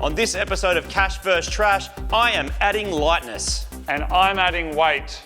On this episode of Cash vs Trash, I am adding lightness. And I'm adding weight.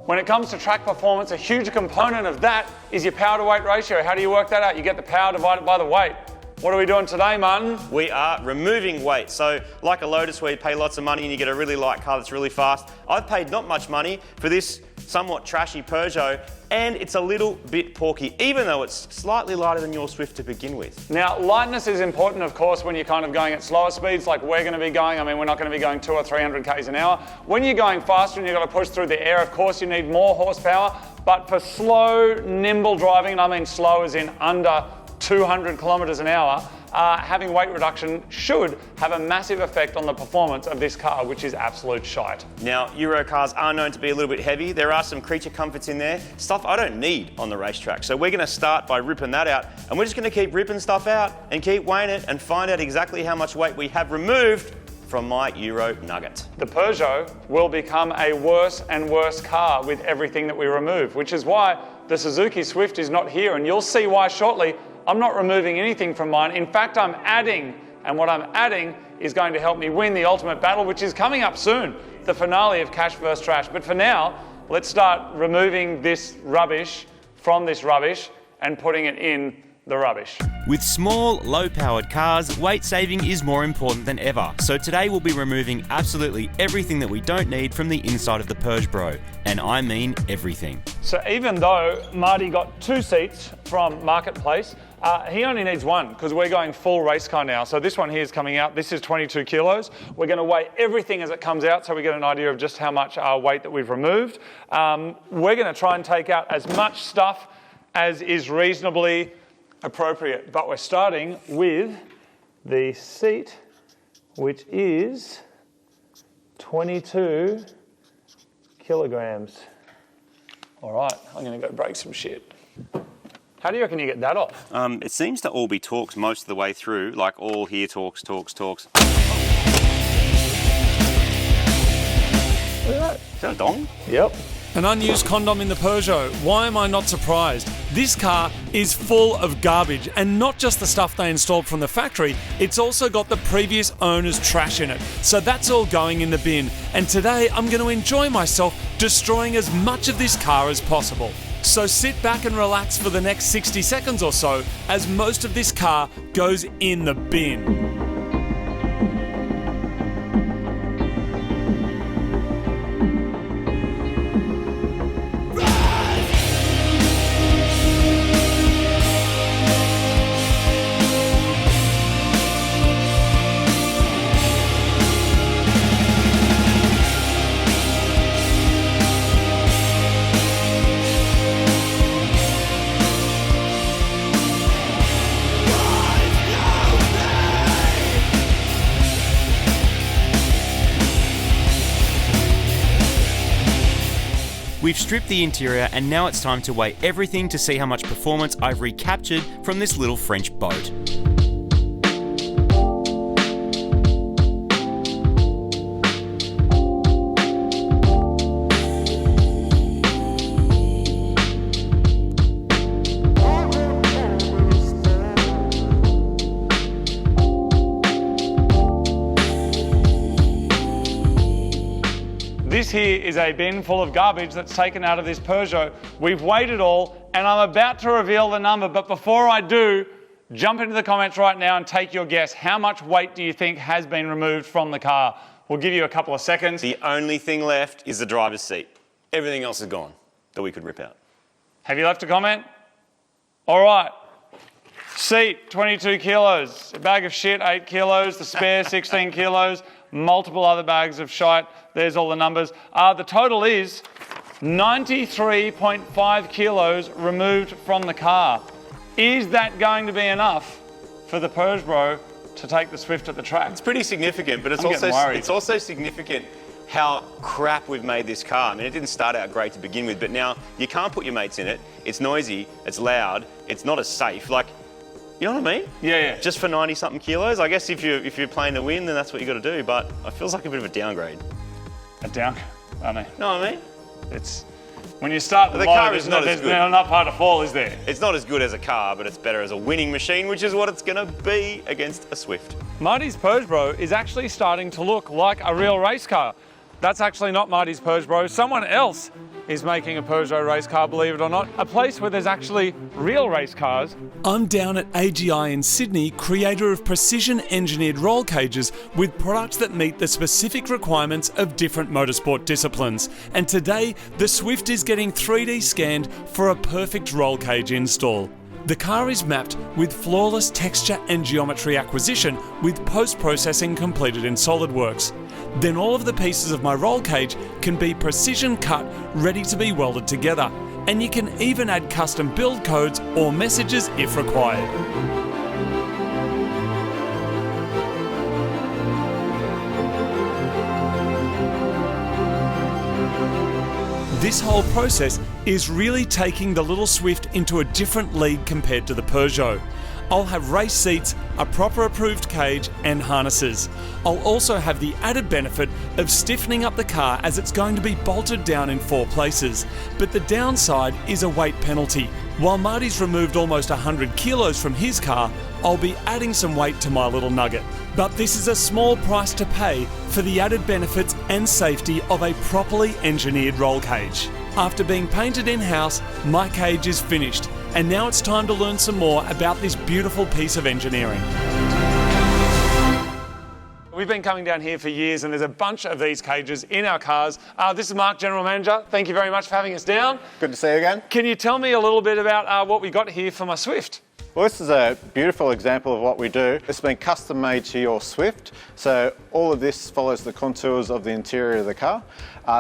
When it comes to track performance, a huge component of that is your power to weight ratio. How do you work that out? You get the power divided by the weight. What are we doing today, Martin? We are removing weight. So, like a Lotus where you pay lots of money and you get a really light car that's really fast, I've paid not much money for this somewhat trashy Peugeot, and it's a little bit porky, even though it's slightly lighter than your Swift to begin with. Now, lightness is important, of course, when you're kind of going at slower speeds like we're going to be going. I mean, we're not going to be going 200 or 300 k's an hour. When you're going faster and you've got to push through the air, of course, you need more horsepower. But for slow, nimble driving, and I mean slow as in under 200 kilometers an hour, having weight reduction should have a massive effect on the performance of this car, which is absolute shite. Now, Euro cars are known to be a little bit heavy. There are some creature comforts in there, stuff I don't need on the racetrack. So we're going to start by ripping that out, and we're just going to keep ripping stuff out and keep weighing it and find out exactly how much weight we have removed from my Euro nugget. The Peugeot will become a worse and worse car with everything that we remove, which is why the Suzuki Swift is not here, and you'll see why shortly. I'm not removing anything from mine. In fact, I'm adding, and what I'm adding is going to help me win the ultimate battle, which is coming up soon, the finale of Cash vs Trash. But for now, let's start removing this rubbish from this rubbish and putting it in the rubbish. With small, low-powered cars, weight saving is more important than ever. So today we'll be removing absolutely everything that we don't need from the inside of the Peugeot. And I mean everything. So even though Marty got 2 seats from Marketplace, he only needs 1 because we're going full race car now. So this one here is coming out. This is 22 kilos. We're going to weigh everything as it comes out so we get an idea of just how much weight that we've removed. We're going to try and take out as much stuff as is reasonably appropriate. But we're starting with the seat, which is 22 kilograms. All right, I'm going to go break some shit. How do you reckon you get that off? It seems to all be talks most of the way through, like all here talks. Look at that. Is that a dong? Yep. An unused condom in the Peugeot. Why am I not surprised? This car is full of garbage, and not just the stuff they installed from the factory, it's also got the previous owner's trash in it. So that's all going in the bin. And today I'm going to enjoy myself destroying as much of this car as possible. So sit back and relax for the next 60 seconds or so as most of this car goes in the bin. We've stripped the interior, and now it's time to weigh everything to see how much performance I've recaptured from this little French boat. This here is a bin full of garbage that's taken out of this Peugeot. We've weighed it all, and I'm about to reveal the number, but before I do, jump into the comments right now and take your guess. How much weight do you think has been removed from the car? We'll give you a couple of seconds. The only thing left is the driver's seat. Everything else is gone that we could rip out. Have you left a comment? All right. Seat, 22 kilos. A bag of shit, 8 kilos. The spare, 16 kilos. Multiple other bags of shite. There's all the numbers. The total is 93.5 kilos removed from the car. Is that going to be enough for the Peugeot to take the Swift at the track? It's pretty significant, but it's also significant how crap we've made this car. I mean, it didn't start out great to begin with, but now you can't put your mates in it. It's noisy, it's loud, it's not as safe. Like, you know what I mean? Yeah. Just for 90-something kilos. I guess if you're playing to win, then that's what you got to do. But it feels like a bit of a downgrade. A down, I know. Know what I mean? It's When you start The low, car there's is not as good. not part to fall, is there? It's not as good as a car, but it's better as a winning machine, which is what it's going to be against a Swift. Marty's Peugeot is actually starting to look like a real race car. That's actually not Marty's Peugeot. Someone else is making a Peugeot race car, believe it or not. A place where there's actually real race cars. I'm down at AGI in Sydney, creator of precision engineered roll cages with products that meet the specific requirements of different motorsport disciplines. And today, the Swift is getting 3D scanned for a perfect roll cage install. The car is mapped with flawless texture and geometry acquisition with post-processing completed in SolidWorks. Then all of the pieces of my roll cage can be precision cut, ready to be welded together. And you can even add custom build codes or messages if required. This whole process is really taking the little Swift into a different league compared to the Peugeot. I'll have race seats, a proper approved cage and harnesses. I'll also have the added benefit of stiffening up the car as it's going to be bolted down in 4 places. But the downside is a weight penalty. While Marty's removed almost 100 kilos from his car, I'll be adding some weight to my little nugget. But this is a small price to pay for the added benefits and safety of a properly engineered roll cage. After being painted in-house, my cage is finished, and now it's time to learn some more about this beautiful piece of engineering. We've been coming down here for years and there's a bunch of these cages in our cars. This is Mark, General Manager. Thank you very much for having us down. Good to see you again. Can you tell me a little bit about what we got here for my Swift? Well, this is a beautiful example of what we do. It's been custom made to your Swift, so all of this follows the contours of the interior of the car.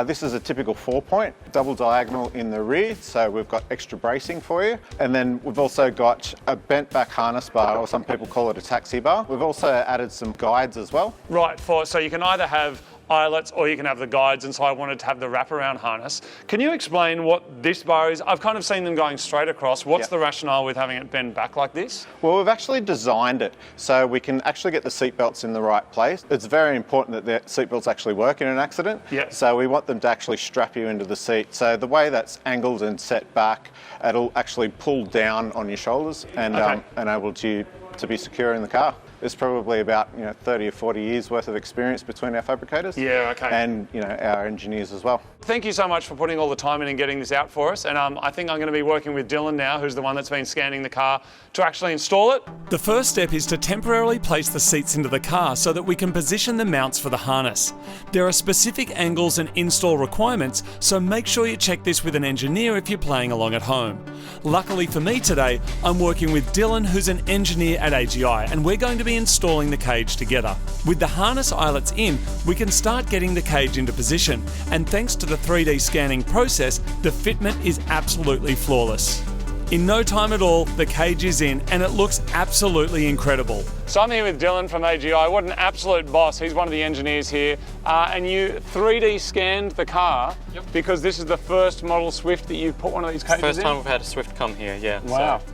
This is a typical 4-point, double diagonal in the rear, so we've got extra bracing for you. And then we've also got a bent back harness bar, or some people call it a taxi bar. We've also added some guides as well. Right, so you can either have eyelets or you can have the guides, and so I wanted to have the wraparound harness. Can you explain what this bar is? I've kind of seen them going straight across. What's the rationale with having it bend back like this? Well, we've actually designed it so we can actually get the seatbelts in the right place. It's very important that the seatbelts actually work in an accident. So we want them to actually strap you into the seat. So the way that's angled and set back, it'll actually pull down on your shoulders and enable you to be secure in the car. There's probably about 30 or 40 years worth of experience between our fabricators and our engineers as well. Thank you so much for putting all the time in and getting this out for us. And I think I'm going to be working with Dylan now, who's the one that's been scanning the car, to actually install it. The first step is to temporarily place the seats into the car so that we can position the mounts for the harness. There are specific angles and install requirements, so make sure you check this with an engineer if you're playing along at home. Luckily for me today, I'm working with Dylan, who's an engineer at AGI, and we're going to be installing the cage together. With the harness eyelets in, we can start getting the cage into position, and thanks to the 3D scanning process, the fitment is absolutely flawless. In no time at all, the cage is in and it looks absolutely incredible. So I'm here with Dylan from AGI. What an absolute boss. He's one of the engineers here. And you 3D scanned the car because this is the first model Swift that you've put one of these cages in? First time we've had a Swift come here, yeah. Wow. So.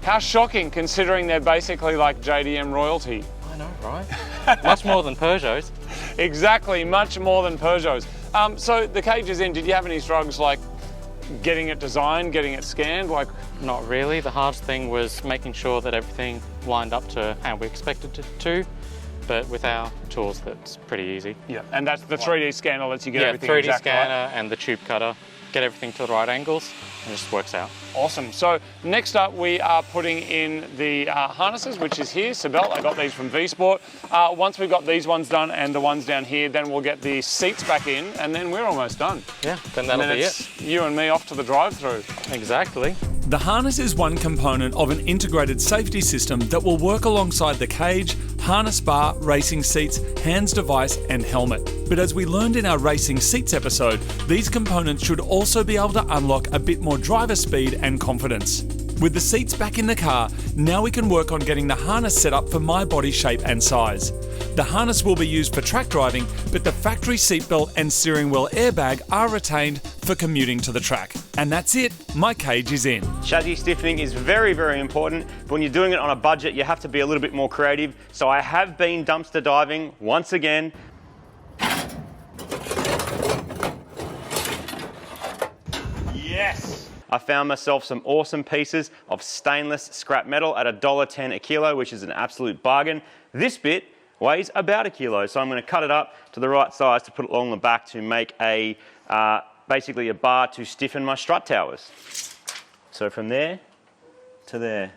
How shocking, considering they're basically like JDM royalty. I know, right? Much more than Peugeots. Exactly, much more than Peugeots. So the cage is in. Did you have any struggles like getting it designed, getting it scanned? Not really. The hardest thing was making sure that everything lined up to how we expected it to. But with our tools, that's pretty easy. Yeah, and that's the 3D scanner lets you get everything 3D exact scanner right. and the tube cutter, get everything to the right angles, and it just works out. Awesome. So next up, we are putting in the harnesses, which is here. Sebelt, I got these from V-Sport. Once we've got these ones done and the ones down here, then we'll get the seats back in, and then we're almost done. Yeah, then that'll be it. You and me off to the drive-through. Exactly. The harness is one component of an integrated safety system that will work alongside the cage, harness bar, racing seats, hands device and helmet. But as we learned in our racing seats episode, these components should also be able to unlock a bit more driver speed and confidence. With the seats back in the car, now we can work on getting the harness set up for my body shape and size. The harness will be used for track driving, but the factory seatbelt and steering wheel airbag are retained for commuting to the track. And that's it, my cage is in. Chassis stiffening is very, very important. But when you're doing it on a budget, you have to be a little bit more creative. So I have been dumpster diving once again. I found myself some awesome pieces of stainless scrap metal at $1.10 a kilo, which is an absolute bargain. This bit weighs about a kilo, so I'm going to cut it up to the right size to put it along the back to make a basically a bar to stiffen my strut towers. So from there to there,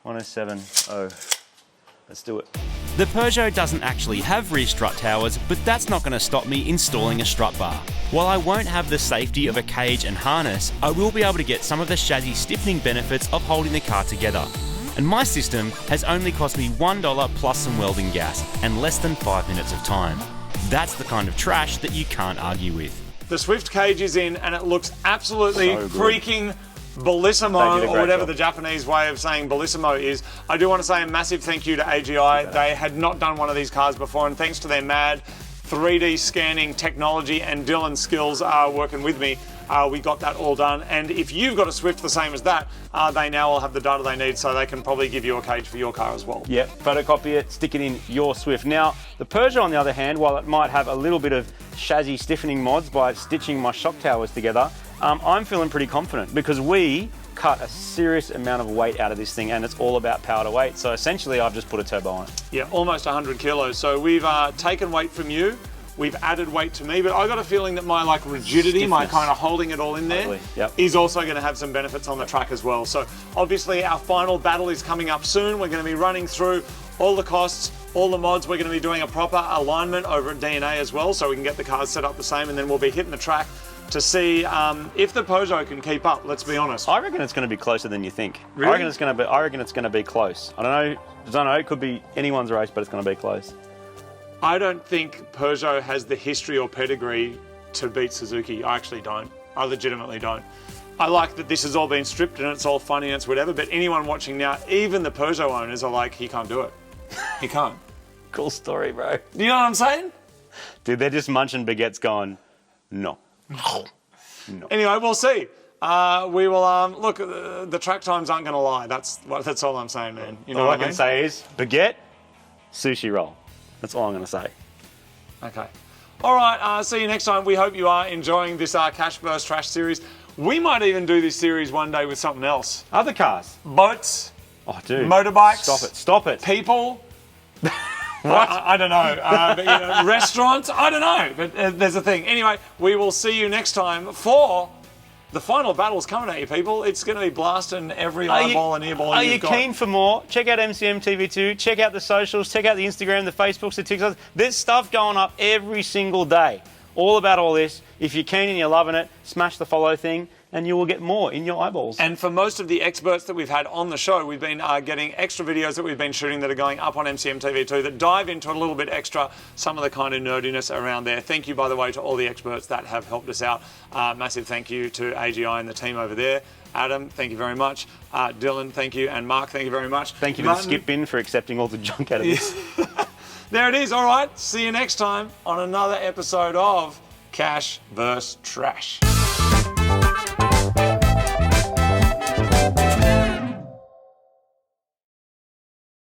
107.0. Let's do it. The Peugeot doesn't actually have rear strut towers, but that's not going to stop me installing a strut bar. While I won't have the safety of a cage and harness, I will be able to get some of the chassis stiffening benefits of holding the car together. And my system has only cost me $1 plus some welding gas and less than 5 minutes of time. That's the kind of trash that you can't argue with. The Swift cage is in and it looks absolutely freaking bellissimo, or whatever the Japanese way of saying bellissimo is. I do want to say a massive thank you to AGI. They had not done one of these cars before, and thanks to their mad 3D scanning technology and Dylan's skills working with me, we got that all done. And if you've got a Swift the same as that, they now all have the data they need, so they can probably give you a cage for your car as well. Yep, photocopy it, stick it in your Swift. Now, the Peugeot, on the other hand, while it might have a little bit of chassis stiffening mods by stitching my shock towers together, I'm feeling pretty confident because we cut a serious amount of weight out of this thing, and it's all about power to weight. So essentially, I've just put a turbo on it. Yeah, almost 100 kilos. So we've taken weight from you. We've added weight to me, but I got a feeling that my rigidity, stiffness, my kind of holding it all in there, is also going to have some benefits on the track as well. So obviously our final battle is coming up soon. We're going to be running through all the costs, all the mods. We're going to be doing a proper alignment over at DNA as well, so we can get the cars set up the same, and then we'll be hitting the track to see if the Peugeot can keep up. Let's be honest. I reckon it's going to be closer than you think. Really? I reckon it's going to be close. I don't know. It could be anyone's race, but it's going to be close. I don't think Peugeot has the history or pedigree to beat Suzuki. I actually don't. I legitimately don't. I like that this has all been stripped and it's all funny and it's whatever, but anyone watching now, even the Peugeot owners are like, he can't do it. He can't. Cool story, bro. Do you know what I'm saying? Dude, they're just munching baguettes going, no. No. Anyway, we'll see. We will, look, the track times aren't going to lie. That's all I'm saying, man. You know all what I can say is baguette, sushi roll. That's all I'm going to say. Okay. All right, see you next time. We hope you are enjoying this Cash Burst Trash series. We might even do this series one day with something else. Other cars. Boats. Oh, dude. Motorbikes. Stop it. Stop it. People. What? I don't know. But, restaurants. I don't know. But there's a thing. Anyway, we will see you next time for the final battle's coming at you, people. It's going to be blasting every eyeball and earball Are you've you got. keen for more? Check out MCM TV2. Check out the socials. Check out the Instagram, the Facebooks, the TikToks. There's stuff going up every single day. All about all this. If you're keen and you're loving it, smash the follow thing and you will get more in your eyeballs. And for most of the experts that we've had on the show, we've been getting extra videos that we've been shooting that are going up on MCM TV2 that dive into a little bit extra some of the kind of nerdiness around there. Thank you, by the way, to all the experts that have helped us out. Massive thank you to AGI and the team over there. Adam, thank you very much. Dylan, thank you. And Mark, thank you very much. Thank you to the skip bin for accepting all the junk out of this. There it is. All right. See you next time on another episode of Cash vs. Trash.